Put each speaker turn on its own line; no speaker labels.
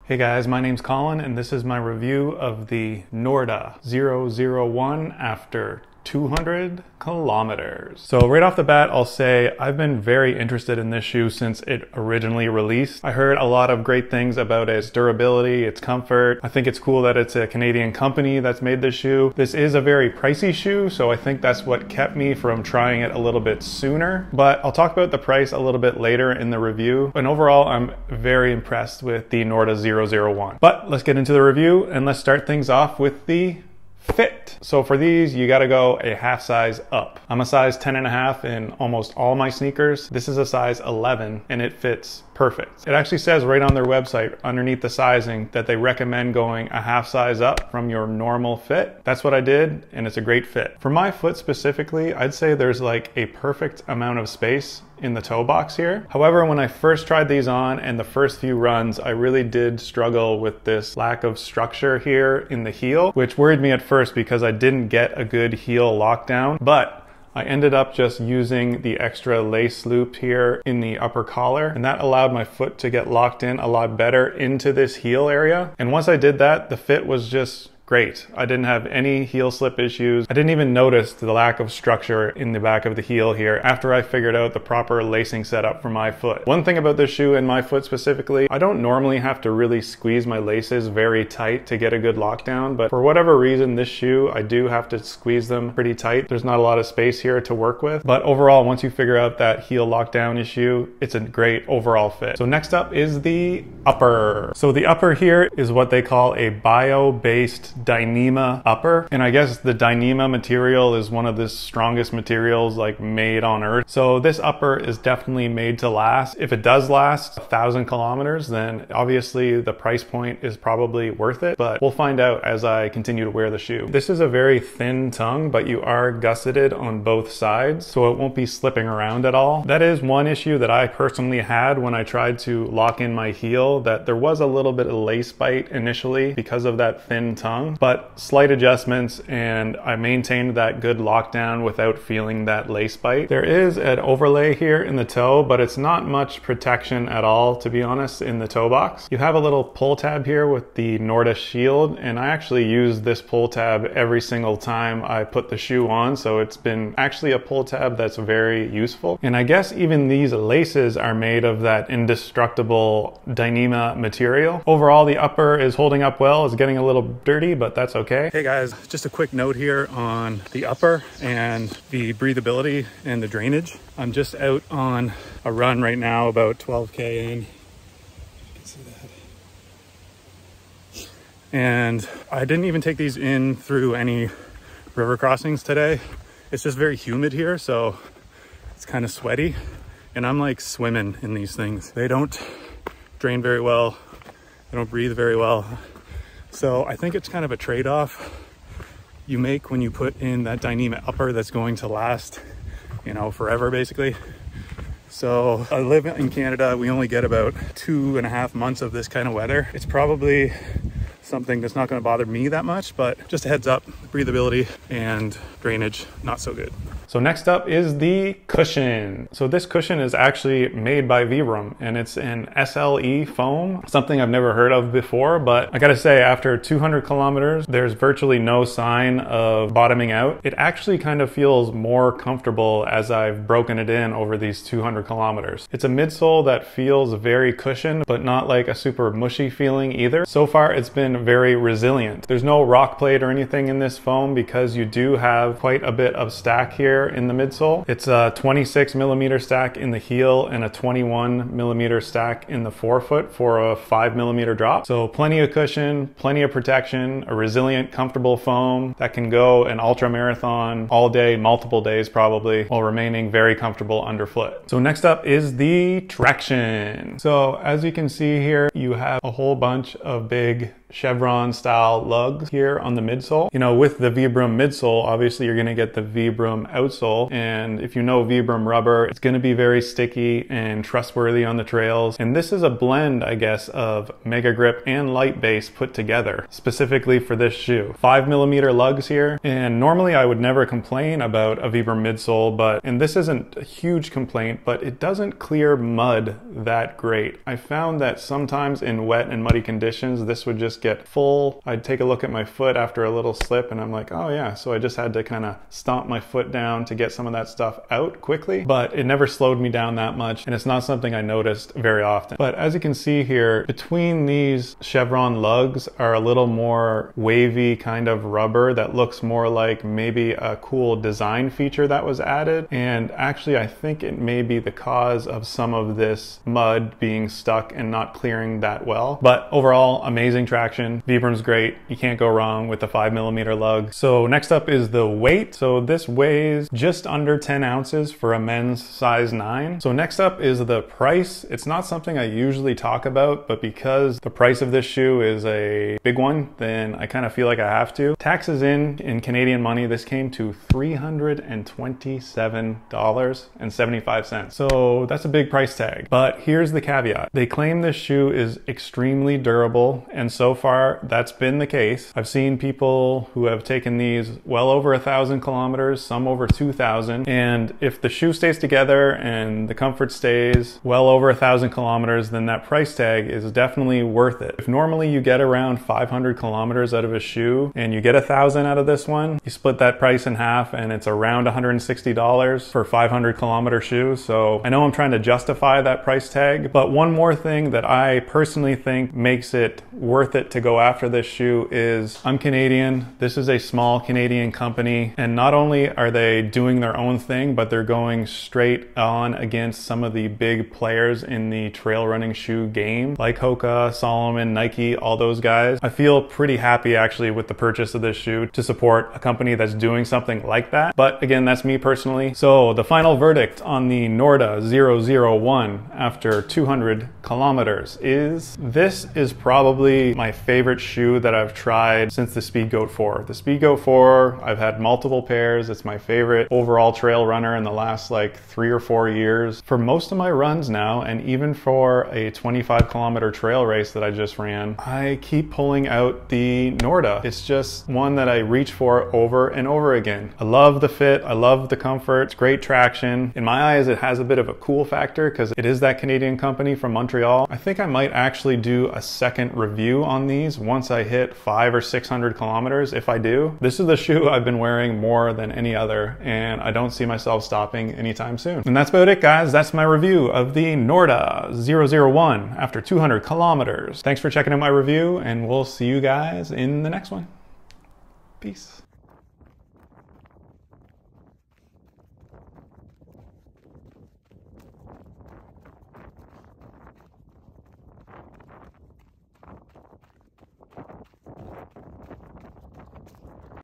Hey guys, my name's Colin and this is my review of the Norda 001 after 200 kilometers. So right off the bat, I'll say I've been very interested in this shoe since it originally released. I heard a lot of great things about its durability, its comfort. I think it's cool that it's a Canadian company that's made this shoe. This is a very pricey shoe, so I think that's what kept me from trying it a little bit sooner. But I'll talk about the price a little bit later in the review. And overall, I'm very impressed with the Norda 001. But let's get into the review and let's start things off with the fit. So for these, you gotta go a half size up. I'm a size 10.5 in almost all my sneakers. This is a size 11 and it fits perfect. It actually says right on their website underneath the sizing that they recommend going a half size up from your normal fit. That's what I did and it's a great fit. For my foot specifically, I'd say there's like a perfect amount of space in the toe box here. However, when I first tried these on and the first few runs, I really did struggle with this lack of structure here in the heel, which worried me at first because I didn't get a good heel lockdown, but I ended up just using the extra lace loop here in the upper collar, and that allowed my foot to get locked in a lot better into this heel area. And once I did that, the fit was just great. I didn't have any heel slip issues. I didn't even notice the lack of structure in the back of the heel here after I figured out the proper lacing setup for my foot. One thing about this shoe and my foot specifically, I don't normally have to really squeeze my laces very tight to get a good lockdown, but for whatever reason, this shoe, I do have to squeeze them pretty tight. There's not a lot of space here to work with, but overall, once you figure out that heel lockdown issue, it's a great overall fit. So next up is the upper. So the upper here is what they call a bio-based Dyneema upper, and I guess the Dyneema material is one of the strongest materials like made on earth. So this upper is definitely made to last. If it does last 1,000 kilometers, then obviously the price point is probably worth it, but we'll find out as I continue to wear the shoe. This is a very thin tongue, but you are gusseted on both sides, so it won't be slipping around at all. That is one issue that I personally had when I tried to lock in my heel, that there was a little bit of lace bite initially because of that thin tongue. But slight adjustments and I maintained that good lockdown without feeling that lace bite. There is an overlay here in the toe, but it's not much protection at all, to be honest, in the toe box. You have a little pull tab here with the Norda shield, and I actually use this pull tab every single time I put the shoe on, so it's been actually a pull tab that's very useful. And I guess even these laces are made of that indestructible Dyneema material. Overall, the upper is holding up well. It's getting a little dirty, but that's okay. Hey guys, just a quick note here on the upper and the breathability and the drainage. I'm just out on a run right now, about 12K in. You can see that. And I didn't even take these in through any river crossings today. It's just very humid here, so it's kind of sweaty. And I'm like swimming in these things. They don't drain very well. They don't breathe very well. So I think it's kind of a trade-off you make when you put in that Dyneema upper that's going to last, you know, forever basically. So I live in Canada. We only get about 2.5 months of this kind of weather. It's probably something that's not going to bother me that much, but just a heads up, breathability and drainage, not so good. So next up is the cushion. So this cushion is actually made by Vibram and it's an SLE foam, something I've never heard of before, but I gotta say after 200 kilometers, there's virtually no sign of bottoming out. It actually kind of feels more comfortable as I've broken it in over these 200 kilometers. It's a midsole that feels very cushioned, but not like a super mushy feeling either. So far, it's been very resilient. There's no rock plate or anything in this foam because you do have quite a bit of stack here in the midsole. It's a 26 millimeter stack in the heel and a 21 millimeter stack in the forefoot for a 5 millimeter drop. So plenty of cushion, plenty of protection, a resilient, comfortable foam that can go an ultra marathon all day, multiple days probably, while remaining very comfortable underfoot. So next up is the traction. So as you can see here, you have a whole bunch of big chevron style lugs here on the midsole. You know, with the Vibram midsole, obviously you're gonna get the Vibram outsole. And if you know Vibram rubber, it's gonna be very sticky and trustworthy on the trails. And this is a blend, I guess, of Mega Grip and Light Base put together, specifically for this shoe. 5mm lugs here. And normally I would never complain about a Vibram midsole, and this isn't a huge complaint, but it doesn't clear mud that great. I found that sometimes in wet and muddy conditions, this would just get full. I'd take a look at my foot after a little slip and I'm like, oh yeah, so I just had to kind of stomp my foot down to get some of that stuff out quickly, but it never slowed me down that much, and it's not something I noticed very often. But as you can see here, between these chevron lugs are a little more wavy kind of rubber that looks more like maybe a cool design feature that was added. And actually I think it may be the cause of some of this mud being stuck and not clearing that well. But overall, amazing traction. Vibram's great. You can't go wrong with the 5mm lug. So next up is the weight. So this weighs just under 10 ounces for a men's size 9. So next up is the price. It's not something I usually talk about, but because the price of this shoe is a big one, then I kind of feel like I have to. Taxes in Canadian money, this came to $327.75. So that's a big price tag. But here's the caveat. They claim this shoe is extremely durable, and so far that's been the case. I've seen people who have taken these well over 1,000 kilometers, some over 2,000, and if the shoe stays together and the comfort stays well over 1,000 kilometers, then that price tag is definitely worth it. If normally you get around 500 kilometers out of a shoe and you get 1,000 out of this one, you split that price in half and it's around $160 for 500 kilometer shoe. So I know I'm trying to justify that price tag, but one more thing that I personally think makes it worth it to go after this shoe is I'm Canadian. This is a small Canadian company, and not only are they doing their own thing, but they're going straight on against some of the big players in the trail running shoe game, like Hoka, Salomon, Nike, all those guys. I feel pretty happy actually with the purchase of this shoe to support a company that's doing something like that. But again, that's me personally. So the final verdict on the Norda 001 after 200 kilometers is this is probably my favorite shoe that I've tried since the Speedgoat 4. The Speedgoat 4, I've had multiple pairs. It's my favorite overall trail runner in the last like 3 or 4 years. For most of my runs now, and even for a 25 kilometer trail race that I just ran, I keep pulling out the Norda. It's just one that I reach for over and over again. I love the fit. I love the comfort. It's great traction. In my eyes, it has a bit of a cool factor because it is that Canadian company from Montreal. I think I might actually do a second review on these once I hit 500 or 600 kilometers. If I do, this is the shoe I've been wearing more than any other, and I don't see myself stopping anytime soon. And that's about it, guys. That's my review of the Norda 001 after 200 kilometers. Thanks for checking out my review, and we'll see you guys in the next one. Peace.